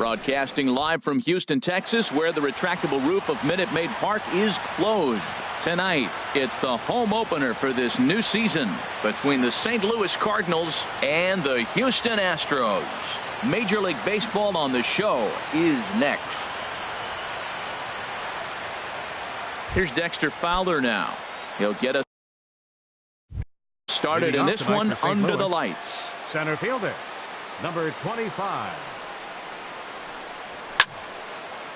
Broadcasting live from Houston, Texas, where the retractable roof of Minute Maid Park is closed. Tonight, it's the home opener for this new season between the St. Louis Cardinals and the Houston Astros. Major League Baseball on the show is next. Here's Dexter Fowler now. He'll get us started in this one under the lights. Center fielder, number 25.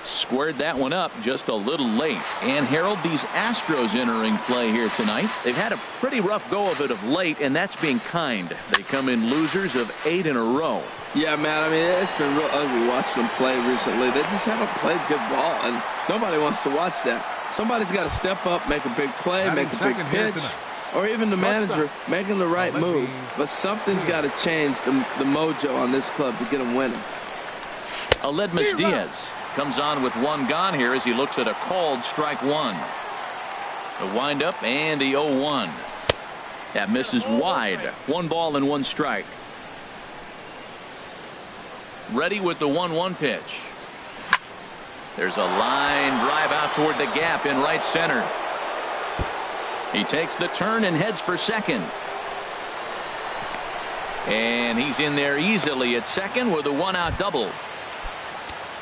Squared that one up just a little late. And Harold, these Astros entering play here tonight. They've had a pretty rough go of it of late, and that's being kind. They come in losers of 8 in a row. Yeah, man, I mean, it's been real ugly watching them play recently. They just haven't played good ball, and nobody wants to watch that. Somebody's got to step up, make a big play, make a big pitch, or even the manager making the right move. But something's got to change the mojo on this club to get them winning. Aledmus Diaz comes on with one gone here as he looks at a called strike one. The windup and the 0-1. That misses wide. 1 ball and 1 strike. Ready with the 1-1 pitch. There's a line drive out toward the gap in right center. He takes the turn and heads for second. And he's in there easily at second with a 1-out double.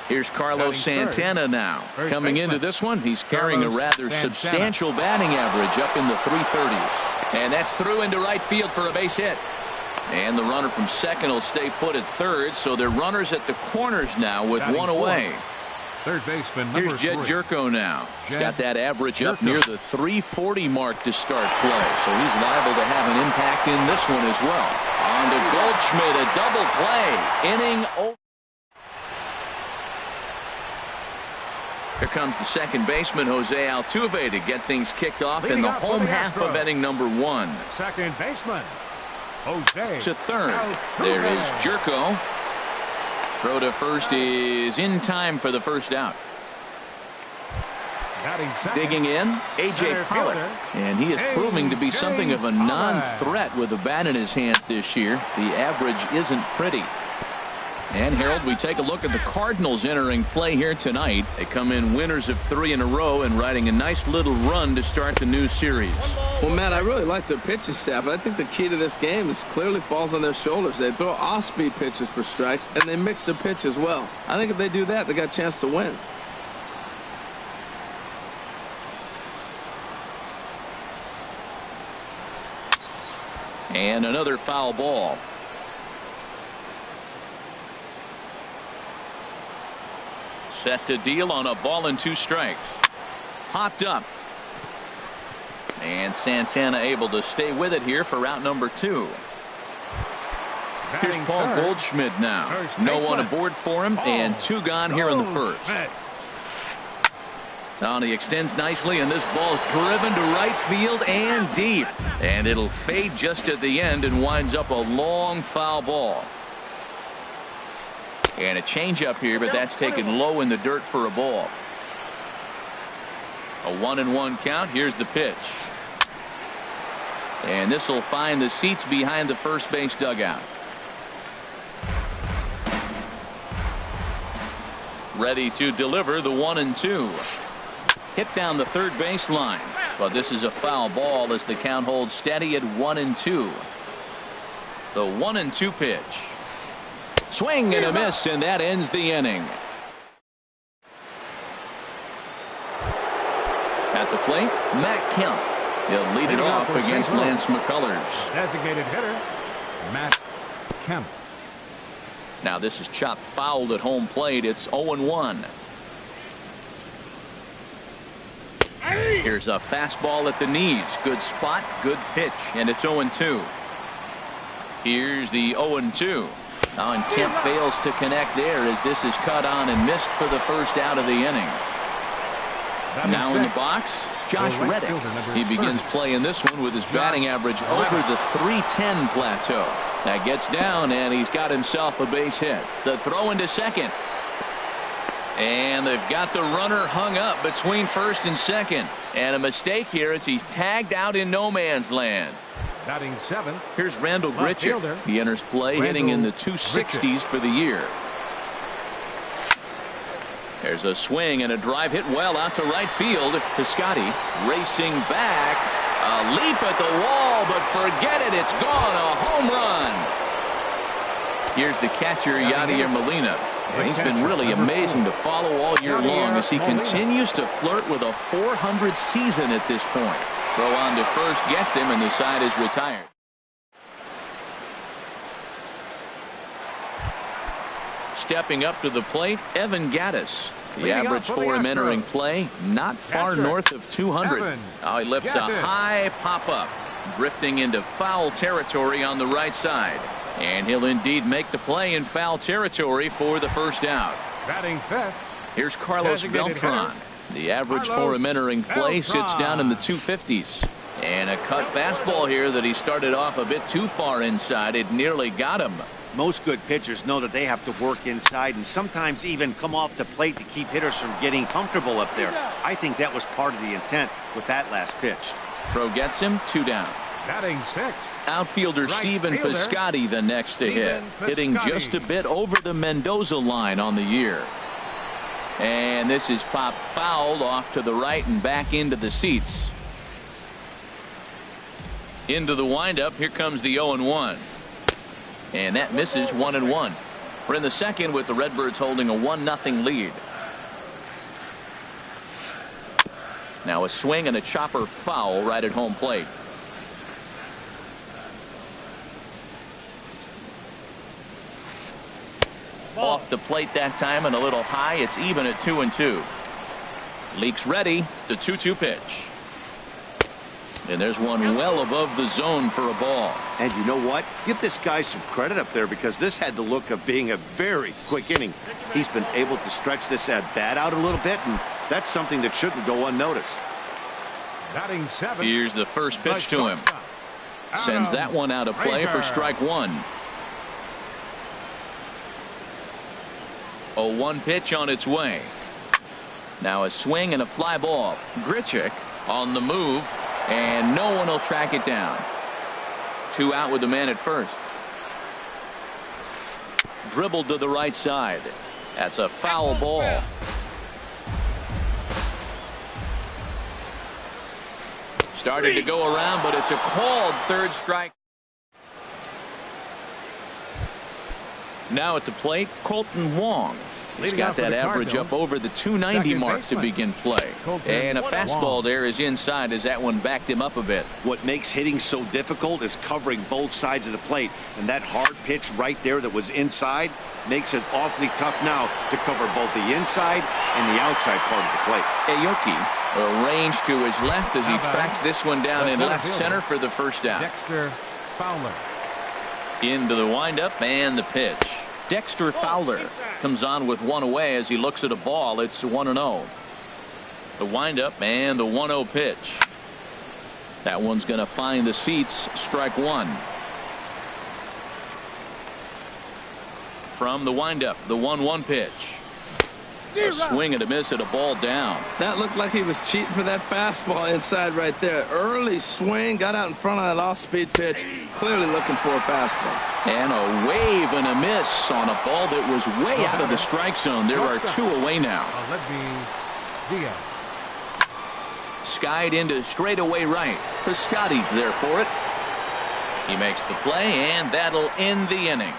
Here's Carlos Santana now. Coming into this one, he's carrying a rather substantial batting average up in the 330s. And that's through into right field for a base hit. And the runner from second will stay put at third, so they're runners at the corners now with one away. Third baseman number Here's Jed 3. Jerko now. He's got that average up near the 340 mark to start play, so he's liable to have an impact in this one as well. On to Goldschmidt, a double play. Inning over. Here comes the second baseman, Jose Altuve, to get things kicked off in the home half of inning number 1. Second baseman, Jose. To third. There is Jerko. Throw to first is in time for the first out. Digging in, A.J. Pollock. And he is proving to be something of a non-threat with a bat in his hands this year. The average isn't pretty. And Harold, we take a look at the Cardinals entering play here tonight. They come in winners of 3 in a row and riding a nice little run to start the new series. Well, Matt, I really like their pitching staff. I think the key to this game is clearly falls on their shoulders. They throw off-speed pitches for strikes, and they mix their pitch as well. I think if they do that, they got a chance to win. And another foul ball. Set to deal on a ball and 2 strikes. Hopped up. And Santana able to stay with it here for route number 2. Here's Paul Goldschmidt now. No one aboard for him, and 2 gone here in the first. Now he extends nicely, and this ball's driven to right field and deep. And it'll fade just at the end and winds up a long foul ball. And a changeup here, but that's taken low in the dirt for a ball. A 1-1 count. Here's the pitch. And this will find the seats behind the first base dugout. Ready to deliver the 1-2. Hit down the third base line. But this is a foul ball as the count holds steady at 1-2. The 1-2 pitch. Swing and a miss, and that ends the inning. At the plate, Matt Kemp. He'll lead it off against Lance McCullers. Designated hitter, Matt Kemp. Now this is chopped fouled at home plate. It's 0-1. Here's a fastball at the knees. Good spot, good pitch, and it's 0-2. Here's the 0-2. Now, and Kemp fails to connect there as this is cut on and missed for the first out of the inning. Now in the box, Josh Reddick. He begins play in this one with his batting average over the 310 plateau. That gets down, and he's got himself a base hit. The throw into second. And they've got the runner hung up between first and second. And a mistake here as he's tagged out in no man's land. Batting 7th. Here's Randall Grichuk. He enters play hitting in the 260s for the year. There's a swing and a drive hit well out to right field. Piscotty racing back. A leap at the wall, but forget it. It's gone. A home run. Here's the catcher, Yadier Molina. And he's been really amazing to follow all year long as he continues to flirt with a .400 season at this point. Throw on to first gets him, and the side is retired. Stepping up to the plate, Evan Gattis. The average for him entering play, not far north of 200. Oh, he lifts a high pop-up, drifting into foul territory on the right side. And he'll indeed make the play in foul territory for the first out. Batting fifth. Here's Carlos Beltran. The average for him entering play sits down in the 250s. And a cut fastball here that he started off a bit too far inside. It nearly got him. Most good pitchers know that they have to work inside and sometimes even come off the plate to keep hitters from getting comfortable up there. I think that was part of the intent with that last pitch. Throw gets him, 2 down. Batting sixth. Outfielder Stephen Piscotty the next to hit, hitting just a bit over the Mendoza line on the year. And this is popped fouled off to the right and back into the seats. Into the windup. Here comes the 0-1. And that misses 1-1. We're in the second with the Redbirds holding a 1-0 lead. Now a swing and a chopper foul right at home plate. Off the plate that time and a little high. It's even at 2-2. Leaks ready. The 2-2 pitch. And there's one well above the zone for a ball. And you know what? Give this guy some credit up there because this had the look of being a very quick inning. He's been able to stretch this at bat out a little bit, and that's something that shouldn't go unnoticed. Batting seventh. Here's the first pitch to him. Sends that one out of play for strike one. 0-1 pitch on its way. Now a swing and a fly ball. Grichuk on the move. And no one will track it down. 2 out with the man at first. Dribbled to the right side. That's a foul ball. Started to go around, but it's a called third strike. Now at the plate, Colton Wong. He's got that average up over the 290 mark to begin play. And a fastball there is inside as that one backed him up a bit. What makes hitting so difficult is covering both sides of the plate. And that hard pitch right there that was inside makes it awfully tough now to cover both the inside and the outside part of the plate. Aoki arranged to his left as he tracks this one down in left center for the first out. Dexter Fowler. Into the windup and the pitch. Dexter Fowler comes on with 1 away as he looks at a ball. It's 1-0. The windup and the 1-0 pitch. That one's going to find the seats. Strike one. From the windup, the 1-1 pitch. A swing and a miss at a ball down. That looked like he was cheating for that fastball inside right there. Early swing, got out in front of that off-speed pitch. Clearly looking for a fastball. And a wave and a miss on a ball that was way out of the strike zone. There are 2 away now. Skied into straightaway right. Piscotty's there for it. He makes the play, and that'll end the inning.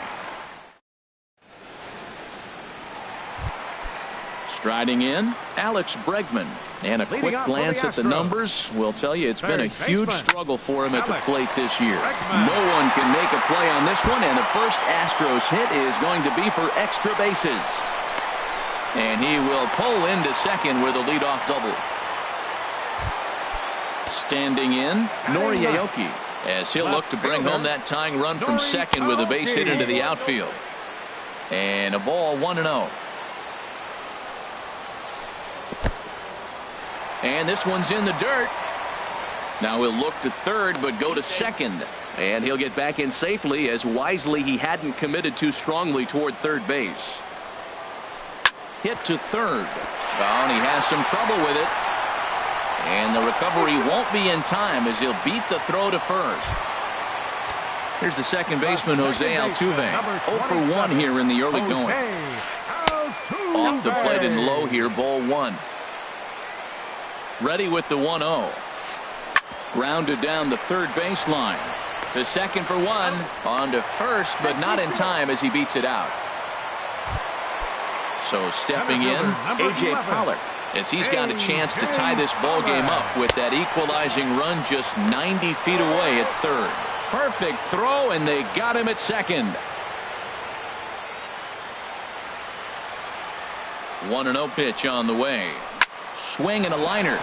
Striding in, Alex Bregman. And a quick glance at the numbers will tell you it's been a huge struggle for him at the plate this year. No one can make a play on this one, and the first Astros hit is going to be for extra bases. And he will pull into second with a leadoff double. Standing in, Nori Aoki, as he'll look to bring home that tying run from second with a base hit into the outfield. And a ball 1-0. And this one's in the dirt. Now he'll look to third, but go to second. And he'll get back in safely, as wisely he hadn't committed too strongly toward third base. Hit to third. Oh, and he has some trouble with it. And the recovery won't be in time as he'll beat the throw to first. Here's the second baseman, Jose Altuve. 0 for 1 here in the early going. Off the plate and low here, ball one. Ready with the 1-0. Grounded down the third baseline. To second for one. On to first, but not in time as he beats it out. So stepping in, A.J. Pollard, as he's got a chance to tie this ball game up with that equalizing run just 90 feet away at third. Perfect throw, and they got him at second. 1-0 pitch on the way. Swing and a liner.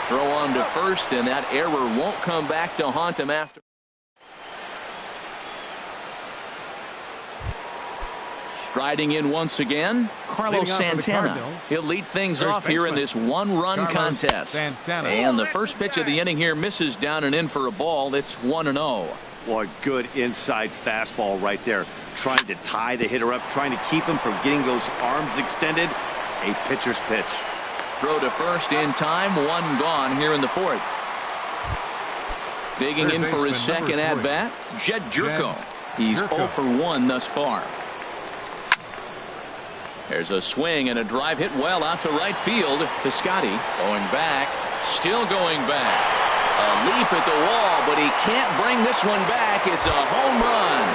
Throw on to first, and that error won't come back to haunt him after. Striding in once again, Carlos Santana. He'll lead things off here in this one-run contest. And the first pitch of the inning here misses down and in for a ball. It's 1-0. Boy, good inside fastball right there. Trying to tie the hitter up, trying to keep him from getting those arms extended. A pitcher's pitch. Throw to first in time. One gone here in the fourth. Digging in for his second at-bat, Jed Jerko. He's 0 for 1 thus far. There's a swing and a drive hit well out to right field. Piscotty going back, still going back. A leap at the wall, but he can't bring this one back. It's a home run.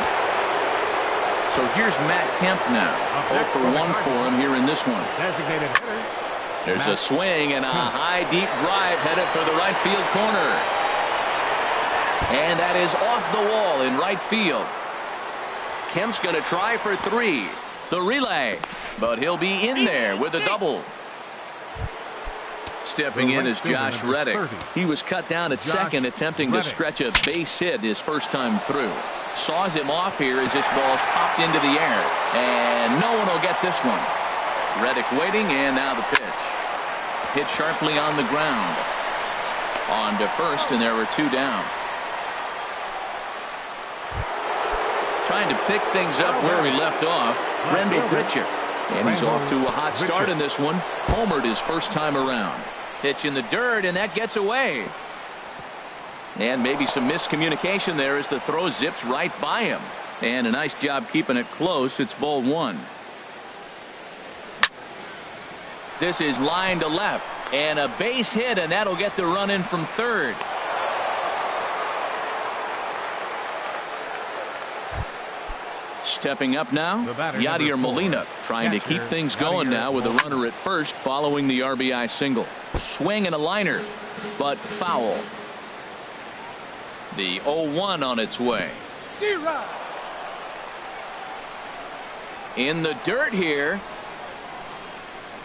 So here's Matt Kemp now. 0 for 1 for him here in this one. There's a swing and a high deep drive headed for the right field corner. And that is off the wall in right field. Kemp's going to try for 3. The relay, but he'll be in there with a double. Stepping in is Josh Reddick. He was cut down at second, attempting to stretch a base hit his first time through. Saws him off here as this ball's popped into the air, and no one will get this one. Reddick waiting, and now the pitch. Hit sharply on the ground. On to first, and there were 2 down. Trying to pick things up where we left off, Rendell Pritchard. And he's off to a hot start in this one. Homered his first time around. Pitch in the dirt, and that gets away. And maybe some miscommunication there as the throw zips right by him. And a nice job keeping it close. It's ball 1. This is line to left. And a base hit, and that'll get the run in from third. Stepping up now, Yadier Molina trying to keep things going now with a runner at first following the RBI single. Swing and a liner, but foul. The 0-1 on its way. In the dirt here.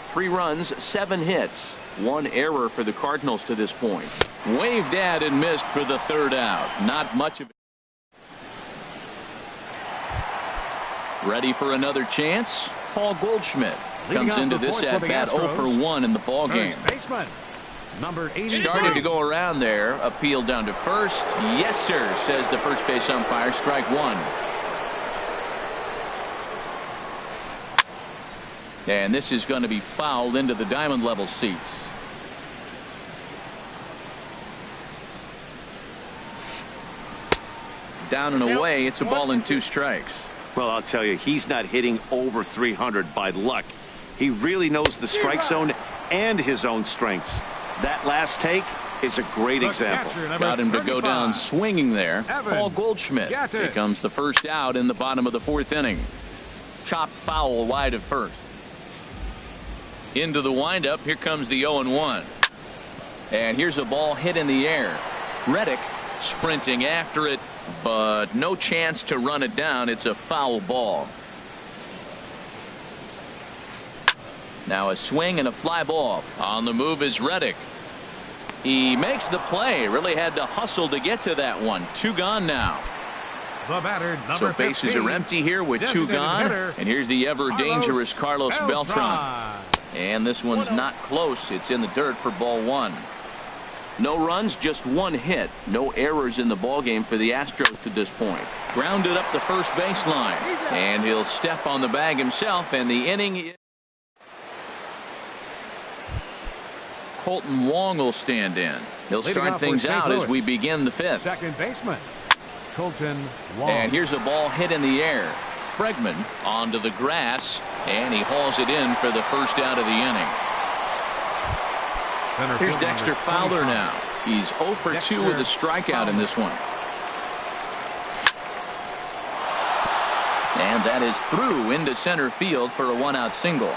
3 runs, 7 hits. 1 error for the Cardinals to this point. Waved at and missed for the third out. Not much of it. Ready for another chance. Paul Goldschmidt comes into this at bat 0 for 1 in the ball game. Started to go around there. Appeal down to first. Yes, sir, says the first base umpire. Strike 1. And this is going to be fouled into the diamond level seats. Down and away. It's a ball and 2 strikes. Well, I'll tell you, he's not hitting over 300 by luck. He really knows the strike zone and his own strengths. That last take is a great example. Got him to go down swinging there. Paul Goldschmidt. Here comes the first out in the bottom of the 4th inning. Chopped foul wide of first. Into the windup. Here comes the 0-1. And here's a ball hit in the air. Reddick sprinting after it, but no chance to run it down. It's a foul ball. Now a swing and a fly ball. On the move is Reddick. He makes the play. Really had to hustle to get to that one. 2 gone now. The batter, so bases are empty here with 2 gone. And here's the ever dangerous Carlos Beltran. And this one's not close. It's in the dirt for ball 1. No runs, just 1 hit. No errors in the ballgame for the Astros to this point. Grounded up the first baseline. And he'll step on the bag himself, and the inning is... Colton Wong will stand in. He'll start things out as we begin the 5th. Second baseman, Colton Wong. And here's a ball hit in the air. Bregman onto the grass, and he hauls it in for the first out of the inning. Here's Dexter Fowler now. He's 0 for 2 with a strikeout in this one. And that is through into center field for a 1-out single.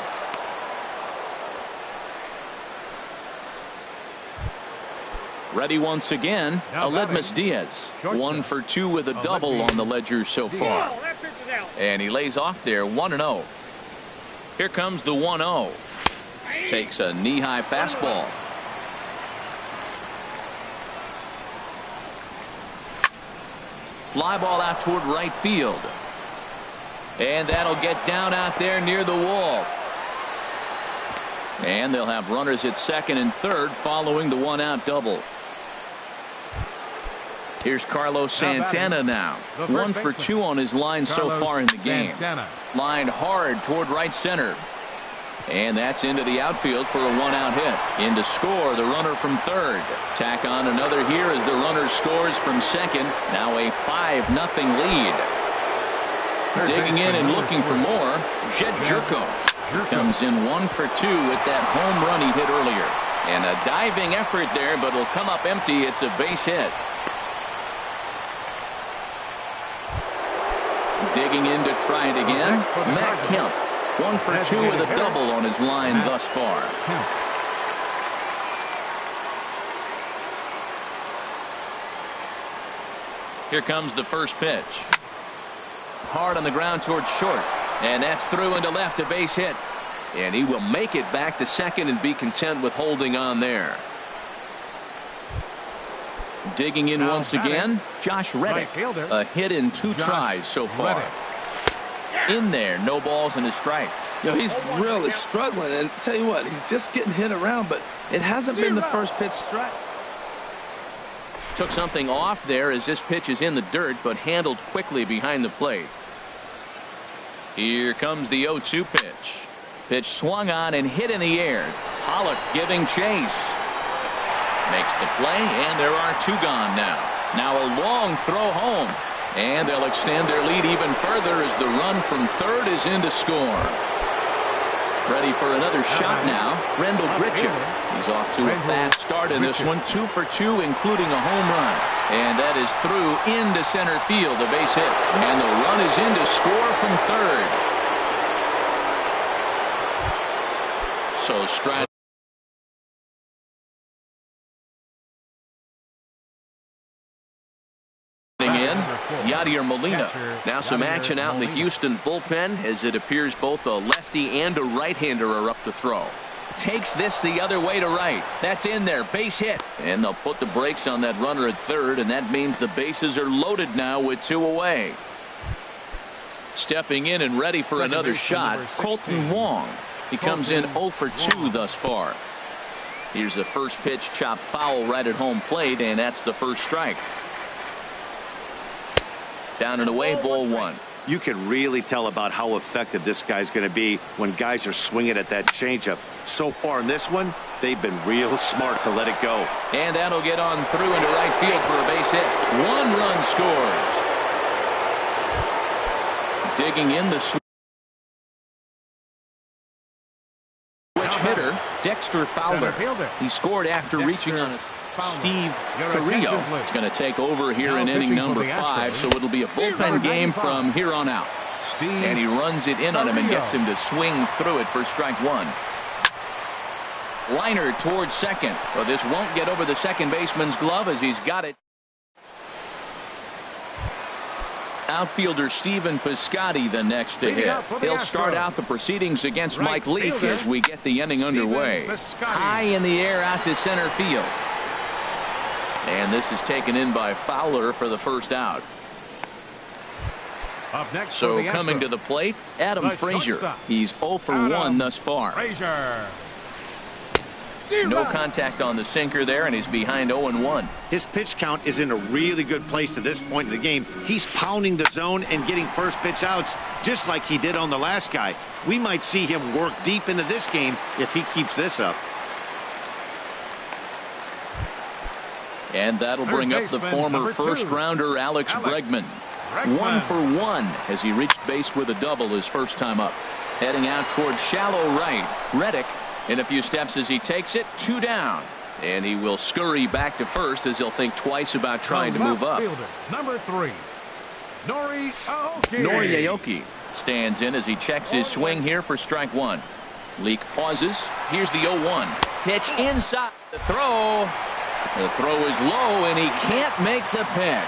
Ready once again, Aledmus Diaz. 1 for 2 with a double on the ledger so far. And he lays off there 1-0. Here comes the 1-0. Takes a knee-high fastball. Fly ball out toward right field. And that'll get down out there near the wall. And they'll have runners at second and third following the 1-out double. Here's Carlos Santana now. 1 for 2 on his line so far in the game. Lined hard toward right center. And that's into the outfield for a 1-out hit. In to score the runner from third. Tack on another here as the runner scores from second. Now a 5-0 lead. Digging in and looking for more, Jed Jerko comes in 1 for 2 with that home run he hit earlier. And a diving effort there, but will come up empty. It's a base hit. Digging in to try it again, Matt Kemp. 1 for 2 with a double on his line thus far. Here comes the first pitch. Hard on the ground towards short. And that's through into left, a base hit. And he will make it back to second and be content with holding on there. Digging in once again, Josh Reddick. A hit in 2 tries so far. In there, no balls and a strike. You know, he's really struggling, and tell you what, he's just getting hit around, but it hasn't been the first pitch strike. Took something off there as this pitch is in the dirt, but handled quickly behind the plate. Here comes the 0-2 pitch. Pitch swung on and hit in the air. Pollock giving chase. Makes the play, and there are 2 gone now. Now a long throw home. And they'll extend their lead even further as the run from third is in to score. Ready for another shot now, Rendell Gritchen. He's off to a fast start in this one, 2 for 2, including a home run. And that is through into center field, a base hit. And the run is in to score from third. So Stratton in. Yadier Molina. Now some action out in the Houston bullpen as it appears both a lefty and a right-hander are up to throw. Takes this the other way to right. That's in there. Base hit. And they'll put the brakes on that runner at third, and that means the bases are loaded now with 2 away. Stepping in and ready for another shot, Colton Wong. He comes in 0 for 2 thus far. Here's the first pitch, chopped foul right at home plate, and that's the first strike. Down and away, ball 1. You can really tell about how effective this guy's going to be when guys are swinging at that changeup. So far in this one, they've been real smart to let it go. And that'll get on through into right field for a base hit. 1 run scores. Digging in the switch hitter, Dexter Fowler. He scored after reaching on a Steve Carrillo is going to take over here in inning number 5, so it'll be a bullpen game from here on out. And he runs it in on him and gets him to swing through it for strike 1. Liner towards second, but this won't get over the second baseman's glove as he's got it. Outfielder Stephen Piscotty the next to hit. He'll start out the proceedings against Mike Leake as we get the inning underway. High in the air out to center field. And this is taken in by Fowler for the first out. Up next so coming to the plate, Adam Frazier. He's 0 for 1 thus far. No contact on the sinker there, and he's behind 0-1. His pitch count is in a really good place at this point in the game. He's pounding the zone and getting first pitch outs just like he did on the last guy. We might see him work deep into this game if he keeps this up. And that'll bring up the former first-rounder Alex Bregman. 1 for 1 as he reached base with a double his first time up. Heading out towards shallow right. Reddick in a few steps as he takes it. 2 down. And he will scurry back to first as he'll think twice about trying to move up. Fielder, number 3, Nori Aoki stands in as he checks his swing here for strike 1. Leak pauses. Here's the 0-1. Pitch inside. The throw. The throw is low and he can't make the pick.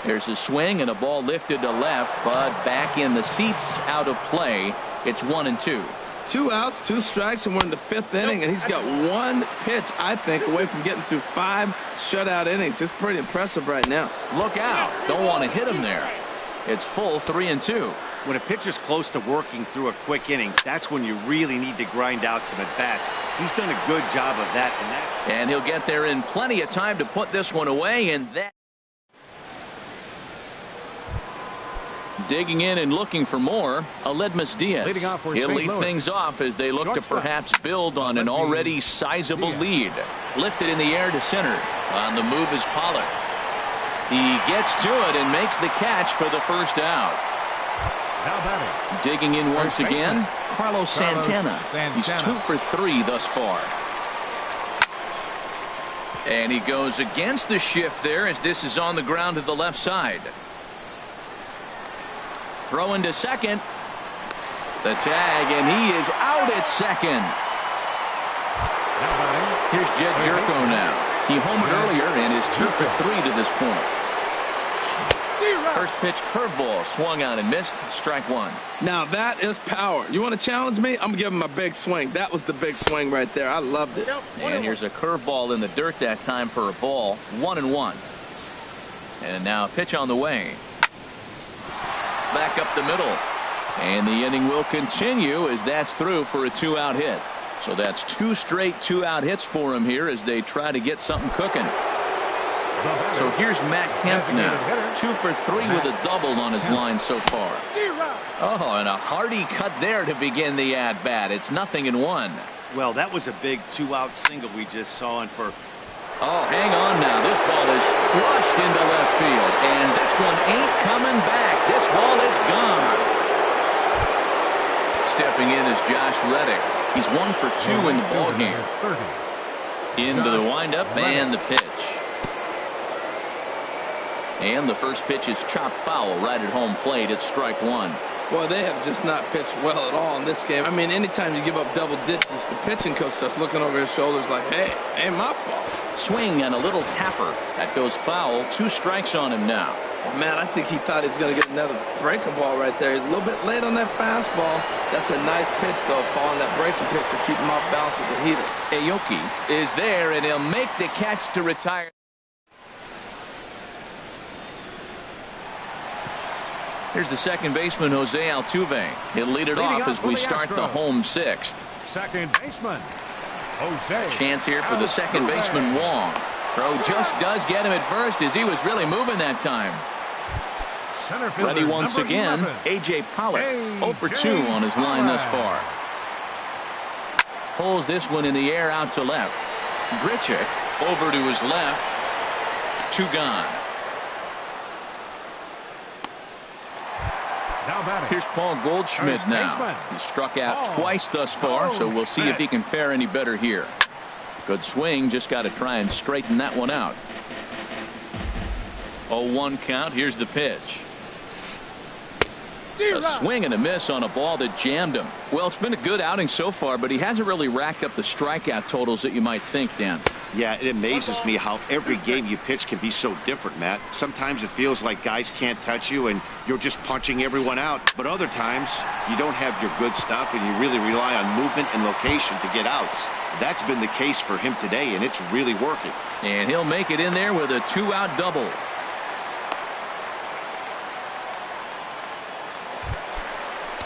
There's a swing and a ball lifted to left, but back in the seats, out of play. It's 1-2. 2 outs, 2 strikes, and we're in the 5th inning, and he's got 1 pitch, I think, away from getting through 5 shutout innings. It's pretty impressive right now. Look out. Don't want to hit him there. It's full 3-2. When a pitcher's close to working through a quick inning, that's when you really need to grind out some at-bats. He's done a good job of that. And he'll get there in plenty of time to put this one away, and that. Digging in and looking for more, Aledmus Diaz. He'll lead things off as they look to perhaps build on an already sizable lead. Lifted in the air to center. On the move is Pollard. He gets to it and makes the catch for the first out. Digging in once again, Carlos Santana. He's 2 for 3 thus far. And he goes against the shift there as this is on the ground to the left side. Throw into second. The tag, and he is out at second. Here's Jed Jerko now. He homered earlier and is 2 for 3 to this point. First pitch curveball swung on and missed. Strike 1. Now that is power. You want to challenge me? I'm giving him a big swing. That was the big swing right there. I loved it. And here's a curveball in the dirt that time for a ball. 1-1. And now a pitch on the way. Back up the middle, and the inning will continue as that's through for a 2-out hit. So that's 2 straight 2-out hits for him here as they try to get something cooking. So here's Matt Kemp now, 2 for 3 with a double on his line so far. Oh, and a hearty cut there to begin the at-bat. It's 0-1. Well, that was a big 2-out single we just saw, and for oh, hang on now. This ball is crushed into left field, and this one ain't coming back. This ball is gone. Stepping in is Josh Reddick. He's 1 for 2 in the ball game. Into the windup and the pitch. And the first pitch is chopped foul right at home plate. It's strike 1. Boy, they have just not pitched well at all in this game. I mean, anytime you give up double digits, the pitching coach starts looking over his shoulders like, hey, ain't my fault. Swing and a little tapper. That goes foul. 2 strikes on him now. Oh, man, I think he thought he was going to get another breaking ball right there. He's a little bit late on that fastball. That's a nice pitch, though, following that breaking pitch to keep him off balance with the heater. Aoki is there, and he'll make the catch to retire. Here's the second baseman, Jose Altuve. He'll lead it off as we start the home 6th. Second baseman, Jose. Chance here for the second baseman, Wong. Throw just does get him at first as he was really moving that time. Ready once again, A.J. Pollock. 0 for 2 on his line thus far. Pulls this one in the air out to left. Grichuk over to his left. 2 gone. Here's Paul Goldschmidt now. He struck out twice thus far, so we'll see if he can fare any better here. Good swing, just got to try and straighten that one out. 0-1 count. Here's the pitch. A swing and a miss on a ball that jammed him. Well, it's been a good outing so far, but he hasn't really racked up the strikeout totals that you might think, Dan. Yeah, it amazes me how every game you pitch can be so different, Matt. Sometimes it feels like guys can't touch you and you're just punching everyone out. But other times you don't have your good stuff and you really rely on movement and location to get outs. That's been the case for him today, and it's really working. And he'll make it in there with a 2-out double.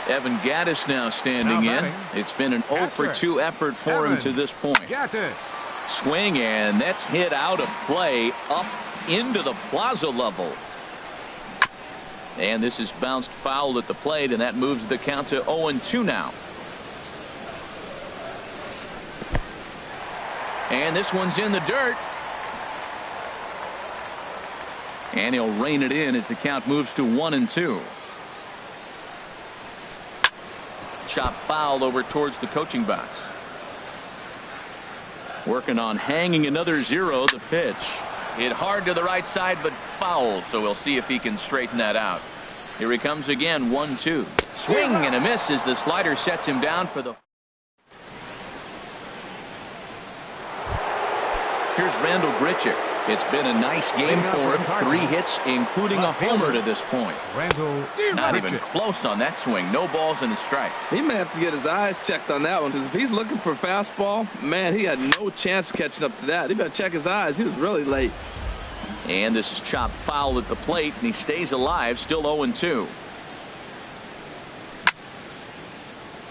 Evan Gattis now standing in. It's been an 0 for 2 effort for him to this point. Swing, and that's hit out of play up into the plaza level. And this is bounced foul at the plate, and that moves the count to 0-2 now. And this one's in the dirt. And he'll rein it in as the count moves to 1-2. Chop foul over towards the coaching box. Working on hanging another 0. The pitch hit hard to the right side, but foul, so we'll see if he can straighten that out. Here he comes again. 1-2. Swing and a miss as the slider sets him down for the. Here's Randall Grichuk. It's been a nice game for him. 3 hits, including a homer to this point. Not even close on that swing. No balls and a strike. He may have to get his eyes checked on that one, because if he's looking for a fastball, man, he had no chance of catching up to that. He better check his eyes. He was really late. And this is chopped foul at the plate, and he stays alive, still 0-2.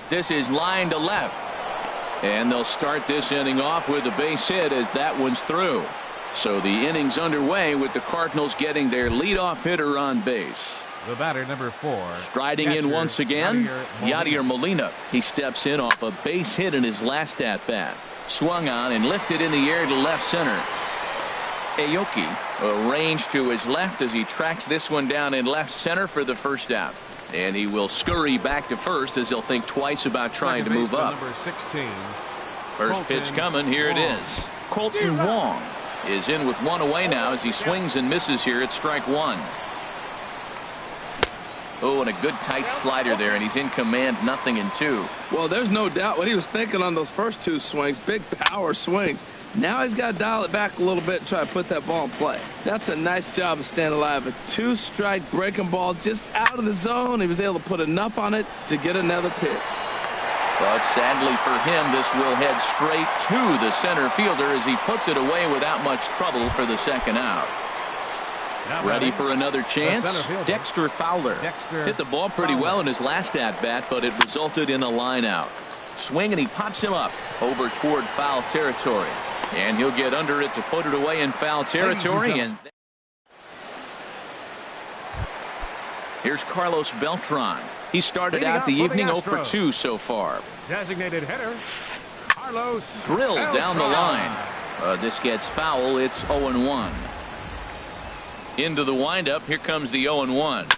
This is line to left. And they'll start this inning off with a base hit as that one's through. So the inning's underway with the Cardinals getting their leadoff hitter on base. The batter, number 4. Striding in once again, Yadier Molina. He steps in off a base hit in his last at-bat. Swung on and lifted in the air to left center. Aoki arranged to his left as he tracks this one down in left center for the first out. And he will scurry back to first as he'll think twice about trying to move up. Number 16. First pitch coming. Here it is. Colton Wong is in with 1 away now as he swings and misses here at strike 1. Oh, and a good tight slider there, and he's in command. 0-2. Well, there's no doubt what he was thinking on those first 2 swings. Big power swings. Now he's got to dial it back a little bit and try to put that ball in play. That's a nice job of staying alive. A 2-strike breaking ball just out of the zone. He was able to put enough on it to get another pitch. But sadly for him, this will head straight to the center fielder as he puts it away without much trouble for the second out. Ready for another chance? Dexter Fowler hit the ball pretty well in his last at-bat, but it resulted in a line out. Swing, and he pops him up over toward foul territory. And he'll get under it to put it away in foul territory. And here's Carlos Beltran. He started out the evening 0 for 2 so far. Designated hitter, Carlos. Drilled down the line. This gets foul. It's 0-1. Into the windup. Here comes the 0-1.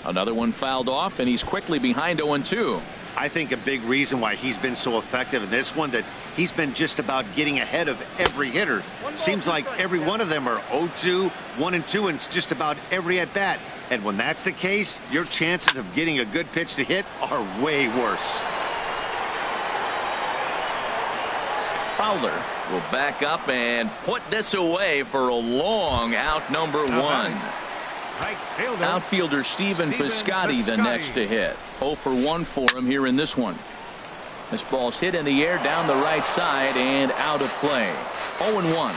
Another one fouled off, and he's quickly behind 0-2. I think a big reason why he's been so effective in this one, that he's been just about getting ahead of every hitter. Seems like every one of them are 0-2, 1-2, and it's just about every at bat. And when that's the case, your chances of getting a good pitch to hit are way worse. Fowler will back up and put this away for a long out, number 1. Outfielder Stephen Piscotty the next to hit. 0 for 1 for him here in this one. This ball's hit in the air down the right side and out of play. 0-1.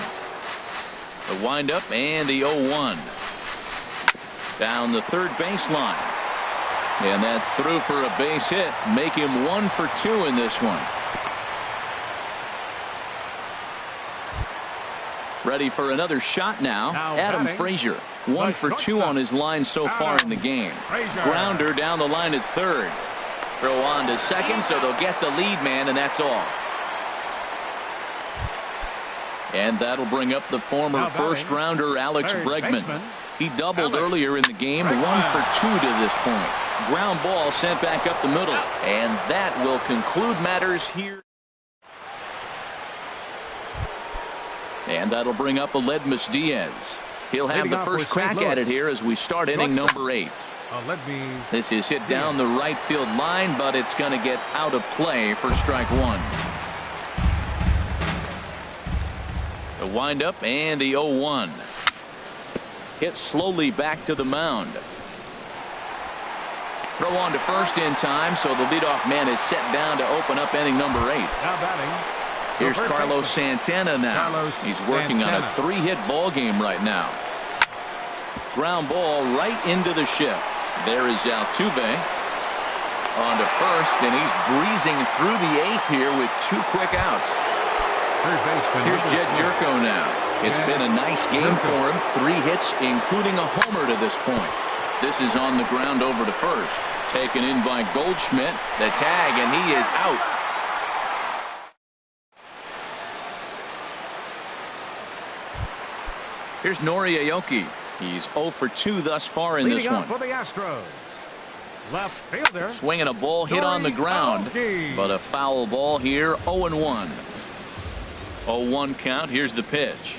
The windup and the 0-1. Down the third baseline. And that's through for a base hit. Make him 1 for 2 in this one. Ready for another shot now. Adam Frazier. 1 for 2 on his line so far in the game. Grounder down the line at third. Throw on to second, so they'll get the lead man, and that's all. And that'll bring up the former first rounder Alex Bregman. He doubled earlier in the game. 1 for 2 to this point. Ground ball sent back up the middle. And that will conclude matters here. And that'll bring up Aledmus Diaz. He'll have the first crack at it here as we start inning number 8. This is hit down the right field line, but it's going to get out of play for strike 1. The windup and the 0-1. Hit slowly back to the mound. Throw on to first in time, so the leadoff man is set down to open up inning number 8. Now batting. Here's Carlos Santana now. He's working on a 3-hit ball game right now. Ground ball right into the shift. There is Altuve on to first, and he's breezing through the 8th here with 2 quick outs. Here's Jed Jerko now. It's been a nice game for him. 3 hits, including a homer to this point. This is on the ground over to first. Taken in by Goldschmidt. The tag, and he is out. Here's Nori Aoki. He's 0 for 2 thus far in this Leading one. up for the Astros, left fielder. Swinging a ball hit on the ground, Aoki. but a foul ball here. 0-1. 0-1 count. Here's the pitch.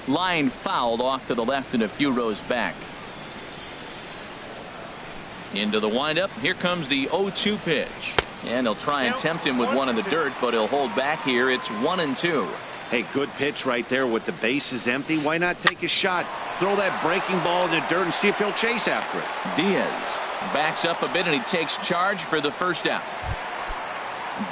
Line fouled off to the left and a few rows back. Into the windup. Here comes the 0-2 pitch. And he'll try and tempt him with one in the dirt, but he'll hold back here. It's 1-2. Hey, good pitch right there with the bases empty. Why not take a shot? Throw that breaking ball in the dirt and see if he'll chase after it. Diaz backs up a bit and he takes charge for the first out.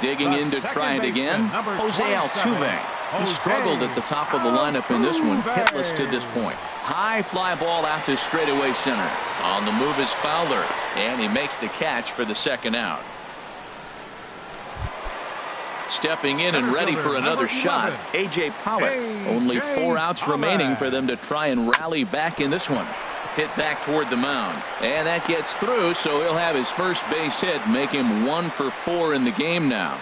Digging in to try it again. Jose Altuve. He struggled at the top of the lineup in this one, hitless to this point. High fly ball out to straightaway center. On the move is Fowler, and he makes the catch for the second out. Stepping in and ready for another shot, A.J. Pollock. Only 4 outs remaining for them to try and rally back in this one. Hit back toward the mound, and that gets through, so he'll have his first base hit, make him 1 for 4 in the game now.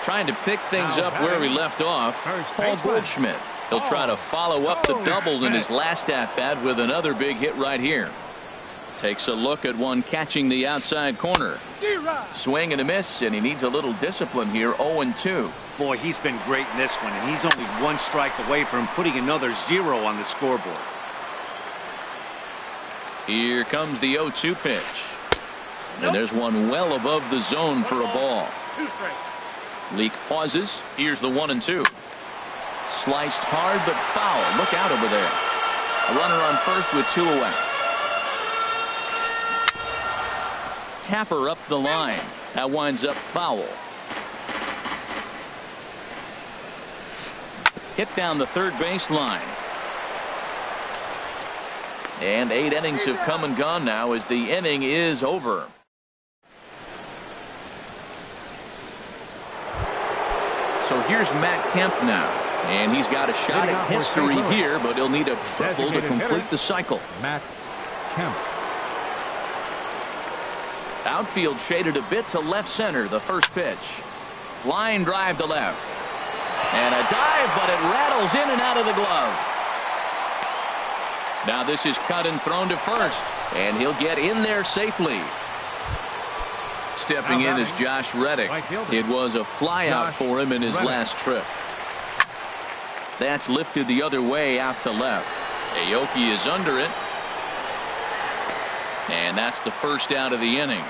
Trying to pick things up where we left off, Paul Goldschmidt. He'll try to follow up the double in his last at-bat with another big hit right here. Takes a look at one catching the outside corner. Swing and a miss, and he needs a little discipline here. 0-2. Boy, he's been great in this one, and he's only 1 strike away from putting another 0 on the scoreboard. Here comes the 0-2 pitch. And there's one well above the zone for a ball. 2 strikes. Leak pauses. Here's the 1-2. Sliced hard but foul. Look out over there. A runner on first with 2 away. Tapper up the line. That winds up foul. Hit down the third base line. And 8 innings have come and gone now as the inning is over. So here's Matt Kemp now, and he's got a shot at history here, but he'll need a triple to complete the cycle. Matt Kemp. Outfield shaded a bit to left center. The first pitch. Line drive to left. And a dive, but it rattles in and out of the glove. Now this is cut and thrown to first, and he'll get in there safely. Stepping in is Josh Reddick. It was a flyout for him in his last trip. That's lifted the other way out to left. Aoki is under it. And that's the first out of the inning.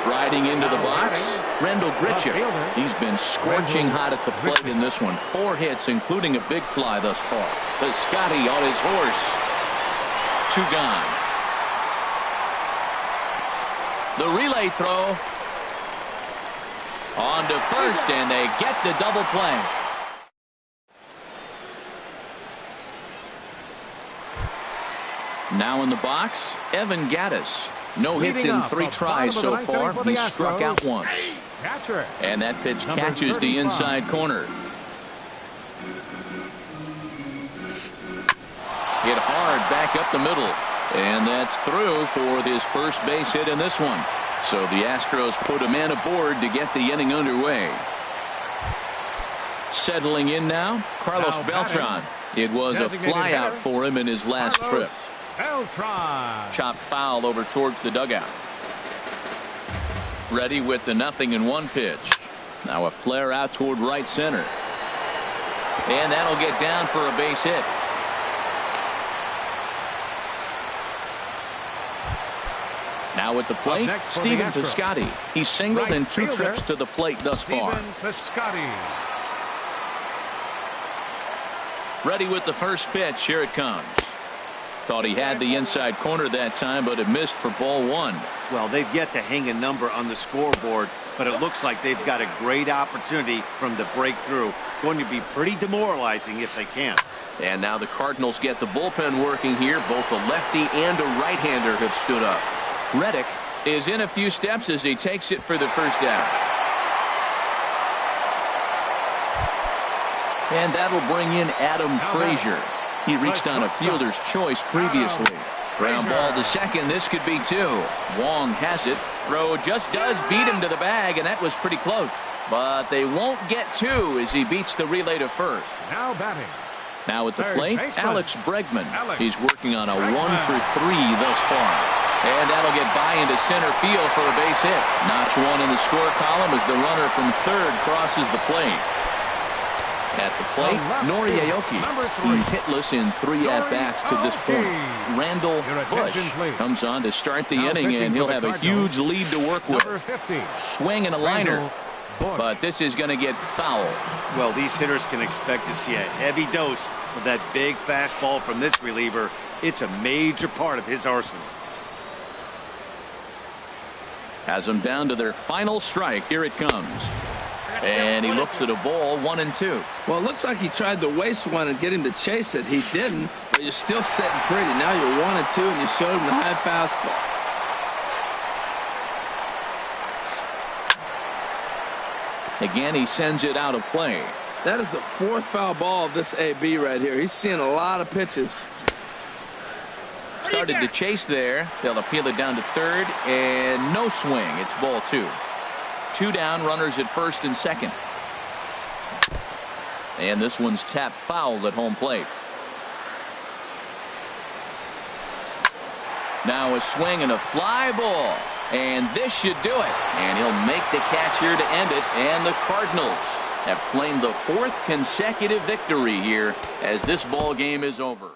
Striding into the box, Rendell Grichuk. He's been scorching hot at the plate in this one. 4 hits, including a big fly thus far. Piscotty on his horse. 2 gone. The relay throw. On to first, and they get the double play. Now in the box, Evan Gattis. No hits in 3 tries so far. He struck out once. And that pitch catches the inside corner. Hit hard back up the middle. And that's through for his first base hit in this one. So the Astros put a man aboard to get the inning underway. Settling in now, Carlos Beltran. It was a flyout for him in his last trip. Chopped foul over towards the dugout. Ready with the 0-1 pitch. Now a flare out toward right center. And that'll get down for a base hit. Now at the plate, Stephen Piscotty. He's singled in 2 trips to the plate thus far. Ready with the first pitch. Here it comes. Thought he had the inside corner that time, but it missed for ball 1. Well, they've yet to hang a number on the scoreboard, but it looks like they've got a great opportunity from the breakthrough. Going to be pretty demoralizing if they can't. And now the Cardinals get the bullpen working here. Both a lefty and a right-hander have stood up. Reddick is in a few steps as he takes it for the first out. And that'll bring in Adam Frazier. He reached on a fielder's choice previously. Ground ball to second. This could be 2. Wong has it. Throw just does beat him to the bag, and that was pretty close. But they won't get 2 as he beats the relay to first. Now batting. Now at the plate, Alex Bregman. He's working on a 1 for 3 thus far. And that'll get by into center field for a base hit. Notch 1 in the score column as the runner from third crosses the plate. At the plate, Nori Aoki. He's hitless in 3 at-bats to this point. Randall Bush comes on to start the inning, and he'll have a huge lead to work with. Swing and a liner, but this is going to get foul. Well, these hitters can expect to see a heavy dose of that big fastball from this reliever. It's a major part of his arsenal. Has them down to their final strike. Here it comes. And he looks at a ball, 1 and 2. Well, it looks like he tried to waste one and get him to chase it. He didn't, but you're still sitting pretty. Now you're 1 and 2, and you showed him the high fastball. Again, he sends it out of play. That is the 4th foul ball of this AB right here. He's seeing a lot of pitches. Started to chase there. They'll appeal it down to third, and no swing. It's ball 2. 2 down, runners at first and second. And this one's tapped foul at home plate. Now a swing and a fly ball. And this should do it. And he'll make the catch here to end it. And the Cardinals have claimed the 4th consecutive victory here as this ball game is over.